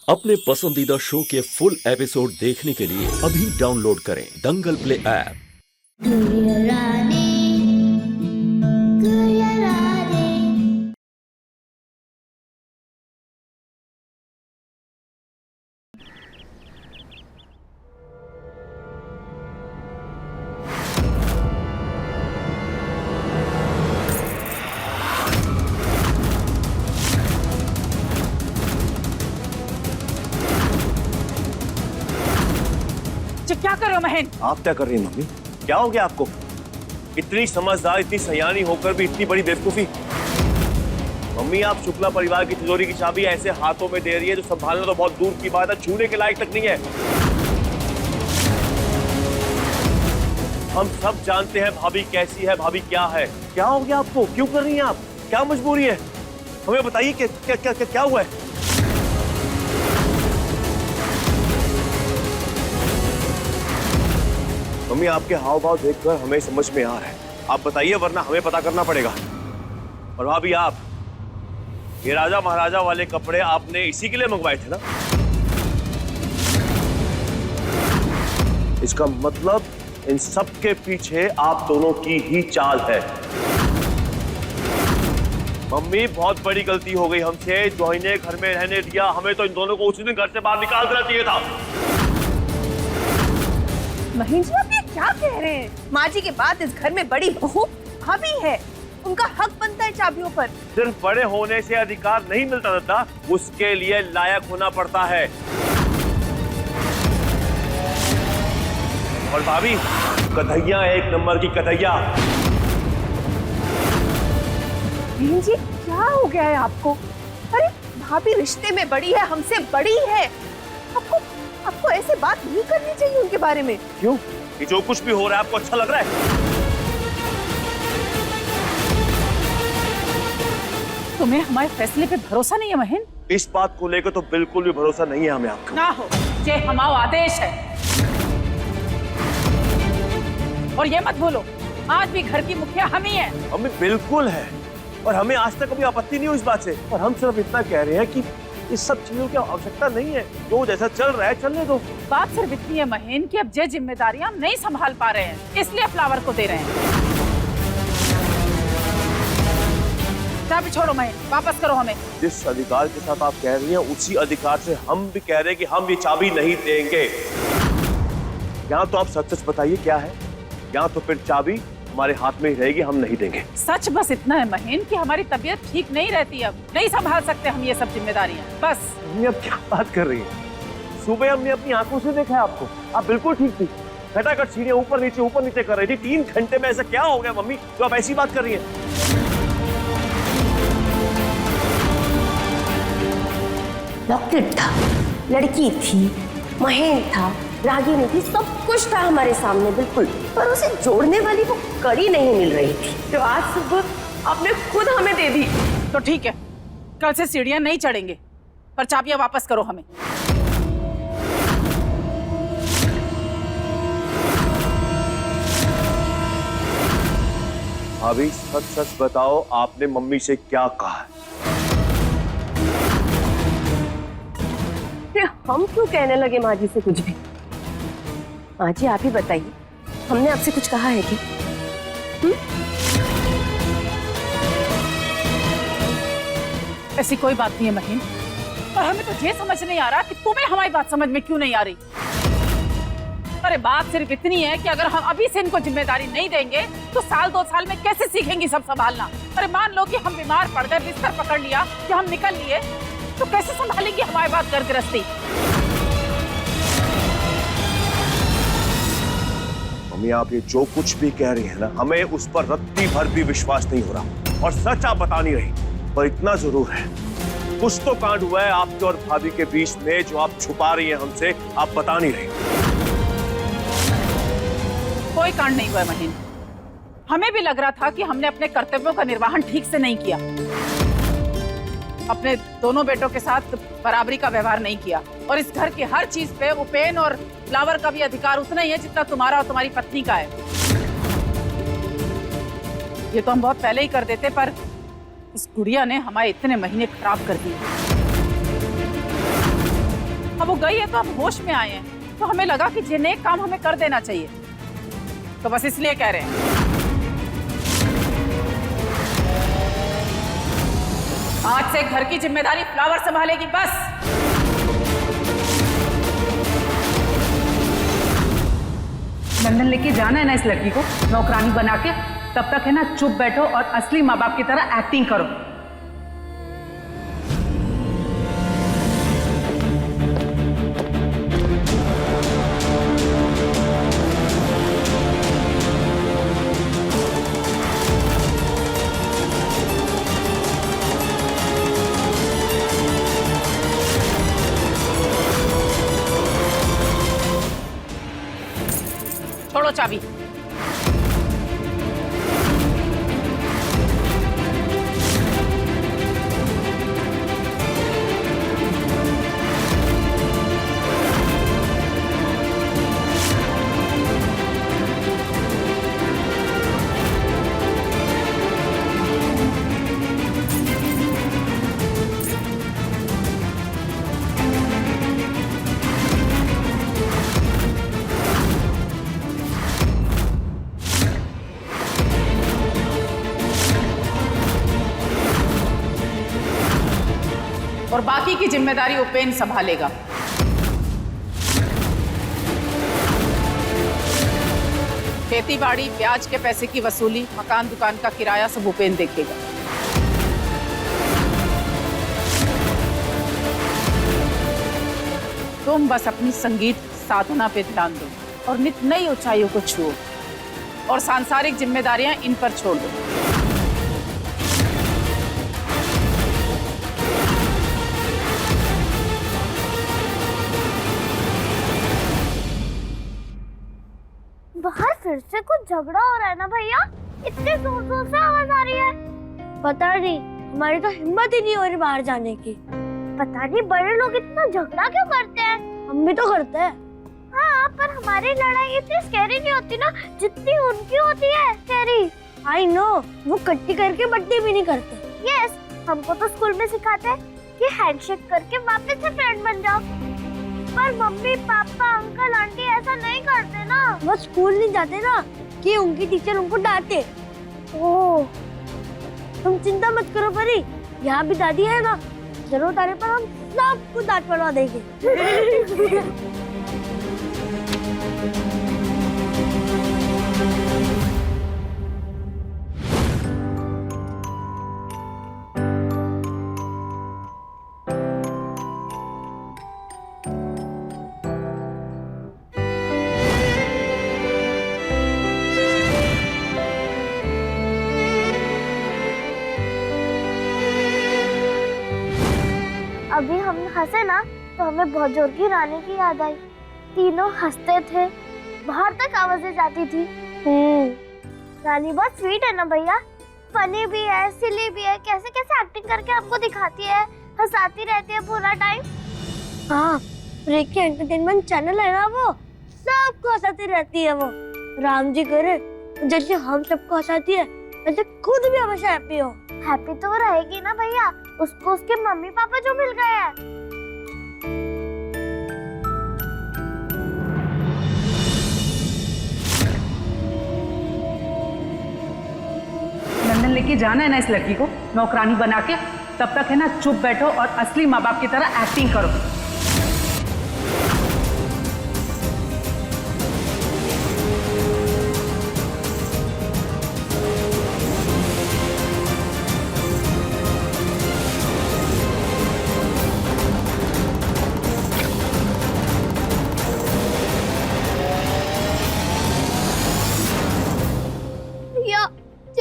अपने पसंदीदा शो के फुल एपिसोड देखने के लिए अभी डाउनलोड करें दंगल प्ले ऐप। क्या कर रहे हो महेन? आप क्या कर रही हैं मम्मी? क्या हो गया आपको? इतनी समझदार, इतनी सयानी होकर भी इतनी बड़ी बेवकूफी। मम्मी, आप शुक्ला परिवार की तिजोरी की चाबी ऐसे हाथों में दे रही है जो संभालना तो बहुत दूर की बात है, छूने के लायक तक नहीं है। हम सब जानते हैं भाभी कैसी है, भाभी क्या है। क्या हो गया आपको? क्यों कर रही हैं आप? क्या मजबूरी है? हमें बताइए क्या हुआ है? मम्मी, आपके हाव भाव देखकर हमें समझ में आ रहा है। आप बताइए, वरना हमें पता करना पड़ेगा। और भाभी, आप ये राजा महाराजा वाले कपड़े आपने इसी के लिए मंगवाए थे ना? इसका मतलब इन सब के पीछे आप दोनों की ही चाल है। मम्मी, बहुत बड़ी गलती हो गई हमसे, जो इन्हें घर में रहने दिया। हमें तो इन दोनों को उसी दिन घर से बाहर निकाल देना चाहिए था। महेन जी, आप ये क्या कह रहे हैं? माँ जी के बाद इस घर में बड़ी बहू भाभी है, उनका हक बनता है चाबियों पर। सिर्फ बड़े होने से अधिकार नहीं मिलता दादा, उसके लिए लायक होना पड़ता है। और भाभी, कन्हैया एक नंबर की कन्हैया। महेन जी, क्या हो गया है आपको? अरे भाभी रिश्ते में बड़ी है, हमसे बड़ी है। आपको ऐसे बात नहीं करनी चाहिए उनके बारे में। क्यों? कि जो कुछ भी हो रहा है आपको अच्छा लग रहा है? तुम्हें हमारे फैसले पे भरोसा नहीं है महेन? इस बात को लेकर तो बिल्कुल भी भरोसा नहीं है हमें आपका। ना हो, ये हमारा आदेश है। और ये मत भूलो, आज भी घर की मुखिया हम ही हैं। हमें बिल्कुल है, और हमें आज तक कभी आपत्ति नहीं हुई इस बात से। और हम सिर्फ इतना कह रहे हैं कि इस सब चीजों की आवश्यकता नहीं है, जो जैसा चल रहा है चलने दो। बात सिर्फ इतनी है महेन कि अब ये जिम्मेदारियां हम नहीं संभाल पा रहे हैं, इसलिए फ्लावर को दे रहे हैं। चाबी छोड़ो महेन, वापस करो हमें। जिस अधिकार के साथ आप कह रही हैं, उसी अधिकार से हम भी कह रहे हैं कि हम ये चाबी नहीं देंगे। यहाँ तो आप सच सच बताइए क्या है, यहाँ तो फिर चाबी हमारे हाथ में ही रहेगी, हम नहीं देंगे। सच बस इतना है महेन कि हमारी तबीयत ठीक नहीं रहती, अब नहीं संभाल सकते हम ये सब जिम्मेदारियां, बस। मम्मी, अब क्या बात कर रही है? सुबह हमने अपनी आंखों से देखा है आपको, आप बिल्कुल ठीक थी। खटाखट सीढ़ियां ऊपर नीचे कर रही थी। 3 घंटे में ऐसा क्या हो गया मम्मी, जो आप ऐसी बात कर रही है? लॉकेट था, लड़की थी, महेन था, रागिनी थी, सब कुछ था हमारे सामने बिल्कुल, पर उसे जोड़ने वाली वो कड़ी नहीं मिल रही थी, जो आज सुबह आपने खुद हमें दे दी। तो ठीक है, कल से सीढ़ियां नहीं चढ़ेंगे, पर चाबियां वापस करो हमें। भाभी, सच सच बताओ, आपने मम्मी से क्या कहा है? हम क्यों कहने लगे माँ जी से कुछ भी? माँ जी, आप ही बताइए, हमने आपसे कुछ कहा है कि? ऐसी कोई बात नहीं है महीन, और हमें तो ये समझ नहीं आ रहा कि तुम्हें हमारी बात समझ में क्यों नहीं आ रही। अरे बात सिर्फ इतनी है कि अगर हम अभी से इनको जिम्मेदारी नहीं देंगे तो साल 2 साल में कैसे सीखेंगी सब संभालना। अरे मान लो कि हम बीमार पड़ गए, बिस्तर पकड़ लिया कि हम निकल लिए, तो कैसे संभालेंगी हमारी बात घर गृहस्थी? मम्मी, आप ये जो कुछ भी कह रही है ना, हमें उस पर रत्ती भर भी विश्वास नहीं हो रहा, और सच आप बता नहीं रही। पर इतना जरूर है, कुछ तो कांड हुआ है आपके और भाभी के बीच में, जो आप छुपा रही हैं हमसे, आप बता नहीं रही। कोई कांड नहीं हुआ है महीन। हमें भी लग रहा था कि हमने अपने कर्तव्यों का निर्वहन ठीक से नहीं किया, अपने दोनों बेटों के साथ बराबरी का व्यवहार नहीं किया, और इस घर की हर चीज पे उपेन और फ्लावर का भी अधिकार उतना ही है जितना तुम्हारा और तुम्हारी पत्नी का है। ये तो हम बहुत पहले ही कर देते, पर इस गुड़िया ने हमारे इतने महीने खराब कर दिए। अब वो गई है तो हम होश में आए हैं, तो हमें लगा कि ये नेक काम हमें कर देना चाहिए, तो बस इसलिए कह रहे हैं। आज से घर की जिम्मेदारी फ्लावर संभालेगी बस। लंदन लेके जाना है ना इस लड़की को नौकरानी बना के, तब तक है ना चुप बैठो और असली माँ बाप की तरह एक्टिंग करो। छोड़ो चाबी। और बाकी की जिम्मेदारी उपेन संभालेगा। खेती बाड़ी, ब्याज के पैसे की वसूली, मकान दुकान का किराया सब उपेन देखेगा। तुम बस अपनी संगीत साधना पे ध्यान दो और नित नई ऊंचाइयों को छुओ, और सांसारिक जिम्मेदारियां इन पर छोड़ दो। बाहर फिर से कुछ झगड़ा हो रहा है ना भैया? इतने जोर जोर से आवाज आ रही है। पता नहीं, हमारी तो हिम्मत ही नहीं हो रही बाहर जाने की। पता नहीं बड़े लोग इतना झगड़ा क्यों करते हैं? हम भी तो करते हैं। हाँ, पर हमारी लड़ाई इतनी स्कैरी नहीं होती ना जितनी उनकी होती है स्कैरी। आई नो, वो कट्टी करके बट्टी भी नहीं करते। यस, हमको तो स्कूल में सिखाते हैं कि हैंडशेक करके वापस से फ्रेंड बन जाओ, पर मम्मी पापा अंकल आंटी ऐसा नहीं करते ना। वो स्कूल नहीं जाते ना कि उनकी टीचर उनको डांटे। ओह, तुम चिंता मत करो परी, यहाँ भी दादी है ना, जरूरत आने पर हम सबको डांट पड़वा देंगे। अभी हम हंसे ना तो हमें बहुत जोर की रानी की याद आई। तीनों हंसते थे, बाहर तक आवाजें जाती थी। रानी बहुत स्वीट है ना भैया, फनी भी है, सिली भी है, कैसे कैसे एक्टिंग करके हमको दिखाती है, हंसाती रहती है पूरा टाइम। हाँ, ब्रेक के एंटरटेनमेंट चैनल है ना, वो सबको हंसाती रहती है। वो राम जी करे जैसे हम सबको हंसाती है, वैसे खुद भी हमेशा हैप्पी हो। हैप्पी तो वो रहेगी ना भैया, उसको उसके मम्मी पापा जो मिल गए हैं। लंदन लेके जाना है ना इस लड़की को नौकरानी बना के, तब तक है ना चुप बैठो और असली माँ बाप की तरह एक्टिंग करो।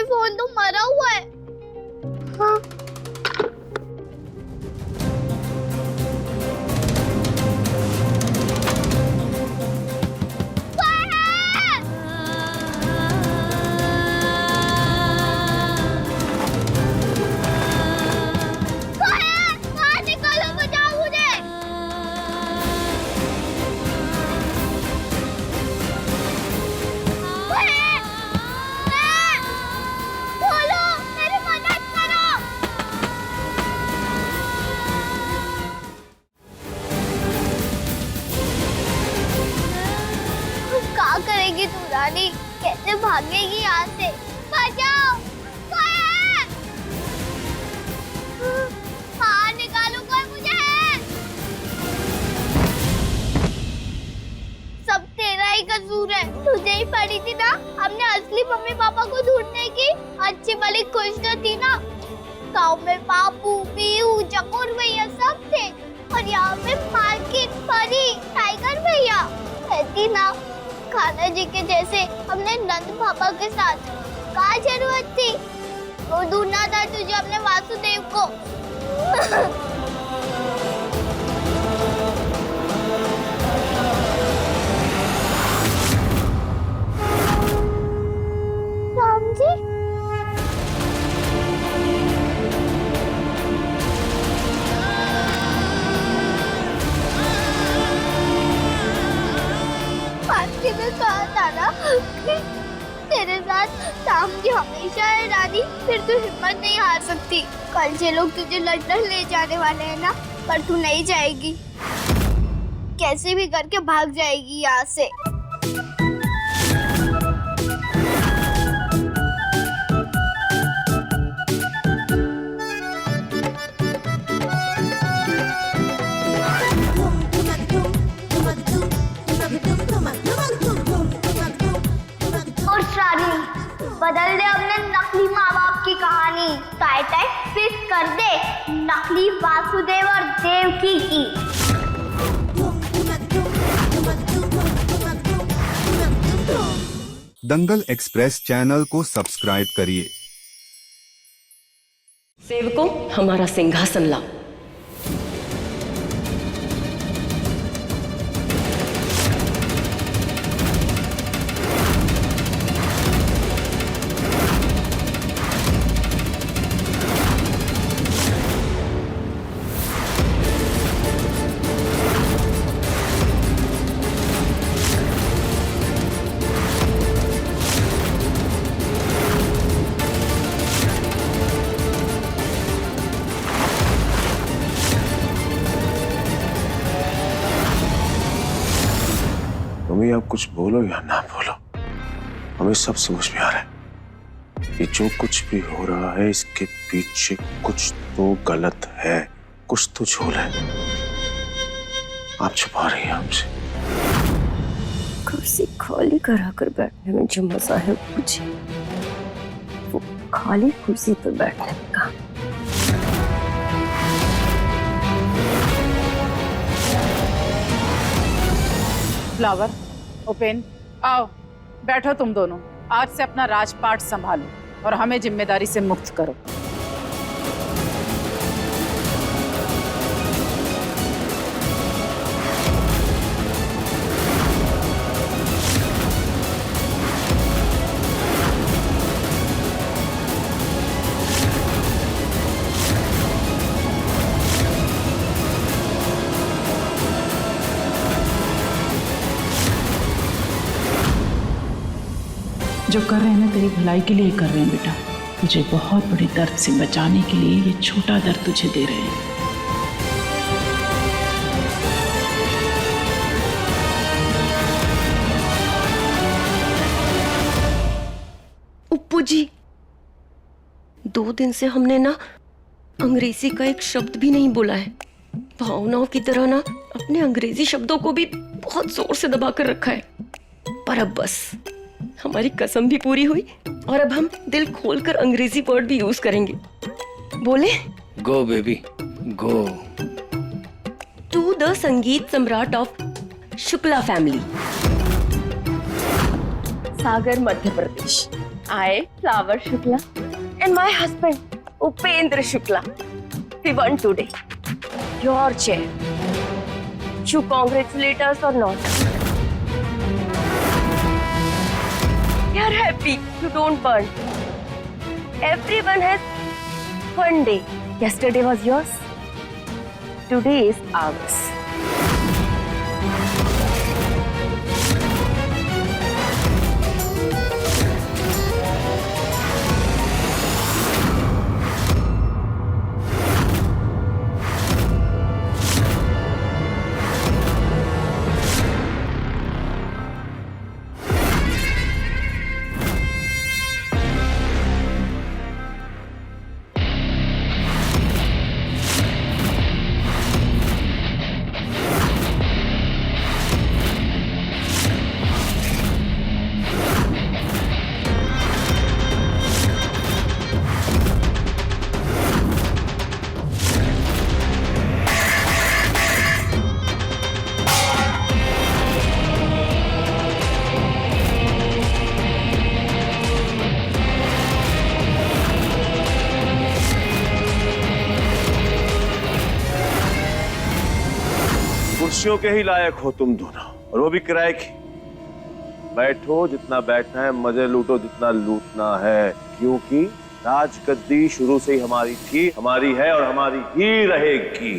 फोन तो मरा हुआ है। हाँ। करेगी तू रानी? कैसे भागेगी यहाँ से? बचाओ, कोई है? बाहर निकालो, कोई मुझे। सब तेरा ही कसूर है, तुझे ही पड़ी थी ना। हमने असली मम्मी पापा को ढूंढने की। अच्छी भली खुश तो थी ना। गाँव में बापू, बीहू, चकोर भैया सब थे, और यहाँ पे मार्केट, परी, टाइगर भैया रहती ना। खाना जी के जैसे हमने नंद पापा के साथ, क्या जरूरत थी? वो ढूंढना था तुझे अपने वासुदेव को। राम जी, पार्टी में कहा था ना कि तेरे साथ शाम जी हमेशा है रानी, फिर तू हिम्मत नहीं हार सकती। कल से लोग तुझे लंदन ले जाने वाले हैं ना, पर तू नहीं जाएगी। कैसे भी करके भाग जाएगी यहाँ से। बदल दे अपने नकली माँ बाप की कहानी। टाइप फिक्स कर दे नकली वासुदेव और देवकी की। दंगल एक्सप्रेस चैनल को सब्सक्राइब करिए। सेवकों, हमारा सिंहासन लाओ। मम्मी आप कुछ बोलो या ना बोलो, हमें सब समझ में आ रहा है। ये जो कुछ भी हो रहा है इसके पीछे कुछ तो गलत है, कुछ तो झोल है। आप छुपा रही हैं हमसे। कुर्सी खाली करा कर बैठने में जो मजा है मुझे, वो खाली कुर्सी पर बैठने का। फ्लावर, ओपेन, आओ बैठो तुम दोनों। आज से अपना राजपाट संभालो और हमें जिम्मेदारी से मुक्त करो। जो कर रहे हैं ना तेरी भलाई के लिए कर रहे हैं बेटा। तुझे बहुत बड़े दर्द से बचाने के लिए ये छोटा दर्द तुझे दे रहे हैं। उप्पू जी, 2 दिन से हमने ना अंग्रेजी का एक शब्द भी नहीं बोला है। भावनाओं की तरह ना अपने अंग्रेजी शब्दों को भी बहुत जोर से दबा कर रखा है। पर अब बस हमारी कसम भी पूरी हुई और अब हम दिल खोलकर अंग्रेजी वर्ड भी यूज करेंगे। बोले, go baby go to the Sangeet Samrat of Shukla family, Sagar, Madhya Pradesh. I, flower Shukla, and my husband, Upendra Shukla, we want today your chair. You congratulate us or not? We are happy you don't burn. Everyone has one day. Yesterday was yours. Today is ours. कुर्सियों के ही लायक हो तुम दोनों, और वो भी किराए की। बैठो जितना बैठना है, मजे लूटो जितना लूटना है, क्योंकि राजगद्दी शुरू से ही हमारी थी, हमारी है और हमारी ही रहेगी।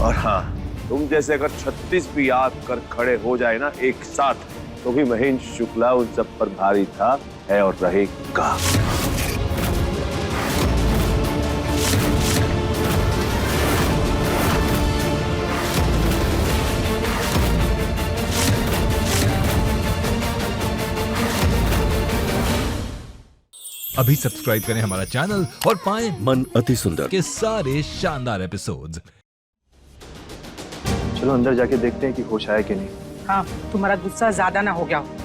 और हाँ, तुम जैसे अगर 36 भी आकर खड़े हो जाए ना एक साथ, तो भी महेंद्र शुक्ला उन सब पर भारी था, है और रहेगा। अभी सब्सक्राइब करें हमारा चैनल और पाएं मन अति सुंदर के सारे शानदार एपिसोड्स। चलो अंदर जाके देखते हैं कि होश आया कि नहीं। हाँ, तुम्हारा गुस्सा ज्यादा ना हो गया हो।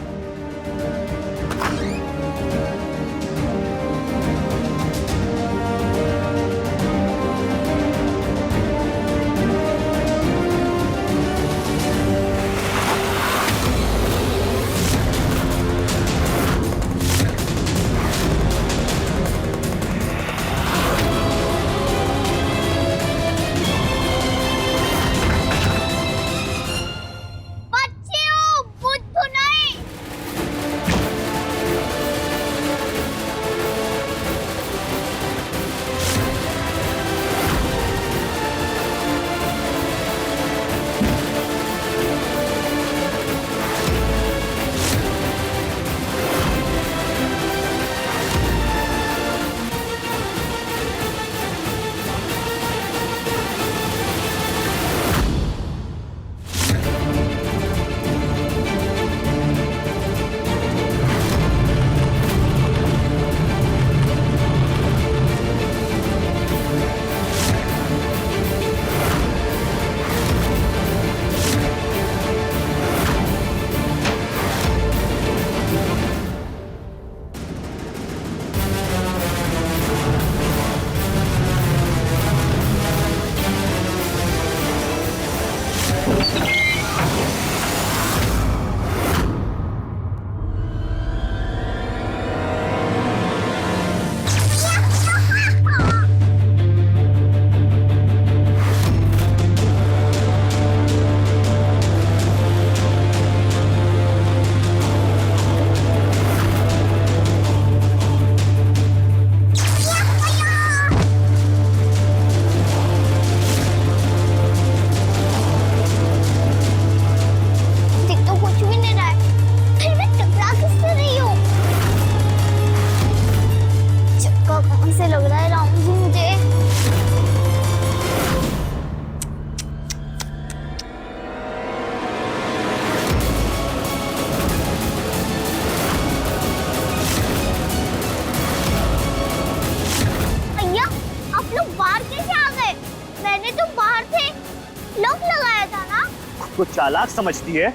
को चालाक समझती है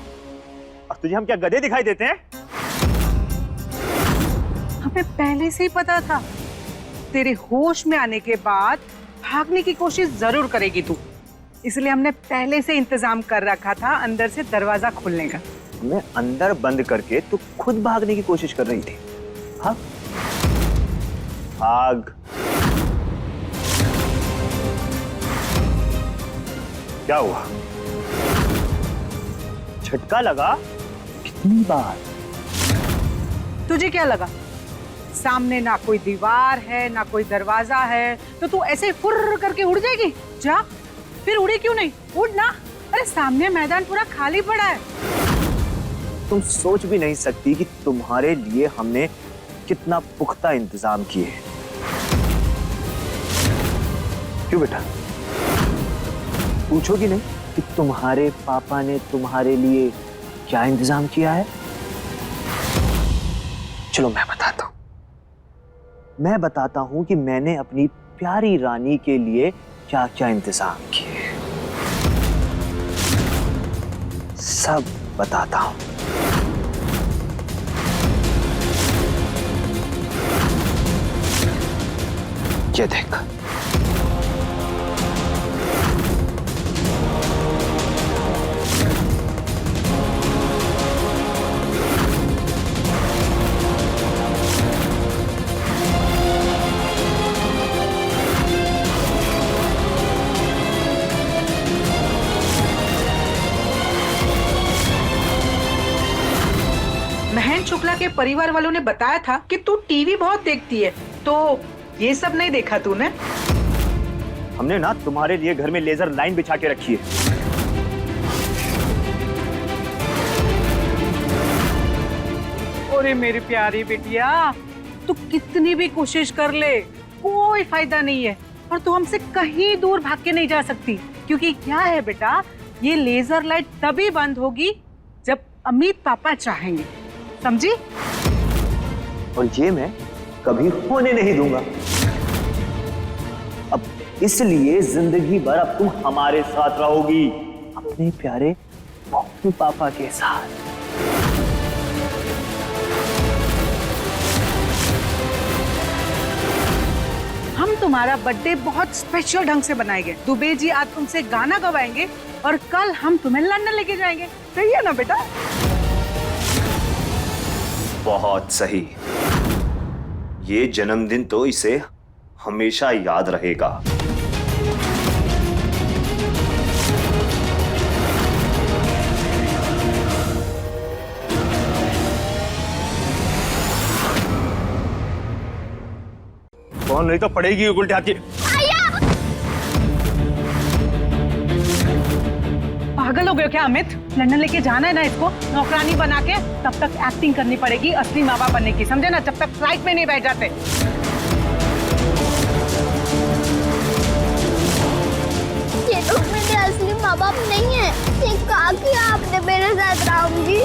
और तुझे हम क्या गधे दिखाई देते हैं? हमें पहले से ही पता था तेरे होश में आने के बाद भागने की कोशिश जरूर करेगी तू, इसलिए हमने पहले से इंतजाम कर रखा था अंदर से दरवाजा खोलने का। मैं अंदर बंद करके तू खुद भागने की कोशिश कर रही थी। हाँ, भाग। क्या हुआ? झटका लगा? कितनी बार? तुझे क्या लगा सामने ना कोई दीवार है ना कोई दरवाजा है, तो तू ऐसे फुर्र करके उड़ जाएगी? जा, फिर उड़ी क्यों नहीं? उड़ ना। अरे सामने मैदान पूरा खाली पड़ा है। तुम सोच भी नहीं सकती कि तुम्हारे लिए हमने कितना पुख्ता इंतजाम किए हैं। क्यों बेटा, पूछोगी नहीं कि तुम्हारे पापा ने तुम्हारे लिए क्या इंतजाम किया है? चलो मैं बताता हूं। मैं बताता हूं कि मैंने अपनी प्यारी रानी के लिए क्या क्या इंतजाम किए, सब बताता हूं। ये देख, अमीषा के परिवार वालों ने बताया था कि तू टीवी बहुत देखती है, तो ये सब नहीं देखा तूने? हमने ना तुम्हारे लिए घर में लेजर लाइन बिछा के रखी है। अरे मेरी प्यारी बिटिया, तू कितनी भी कोशिश कर ले, कोई फायदा नहीं है। और तू हमसे कहीं दूर भाग के नहीं जा सकती, क्योंकि क्या है बेटा, ये लेजर लाइट तभी बंद होगी जब अमित पापा चाहेंगे, समझी? और ये मैं कभी होने नहीं दूंगा। अब इसलिए जिंदगी भर अब तुम हमारे साथ रहोगी, अपने प्यारे मम्मी पापा के साथ। हम तुम्हारा बर्थडे बहुत स्पेशल ढंग से बनाएंगे। दुबे जी आज तुमसे गाना गवाएंगे और कल हम तुम्हें लंदन लेके जाएंगे। सही है ना बेटा? बहुत सही। ये जन्मदिन तो इसे हमेशा याद रहेगा। कौन नहीं तो पड़ेगी उल्टे हाथ की। पागल हो गए क्या अमित? लंदन लेके जाना है ना इसको, नौकरानी बना के। तब तक एक्टिंग करनी पड़ेगी असली माँ बाप बनने की, समझे ना? जब तक फ्लाइट में नहीं बैठ जाते। ये तो मेरे असली माँ बाप नहीं है। ये क्या किया आपने मेरे साथ राम जी?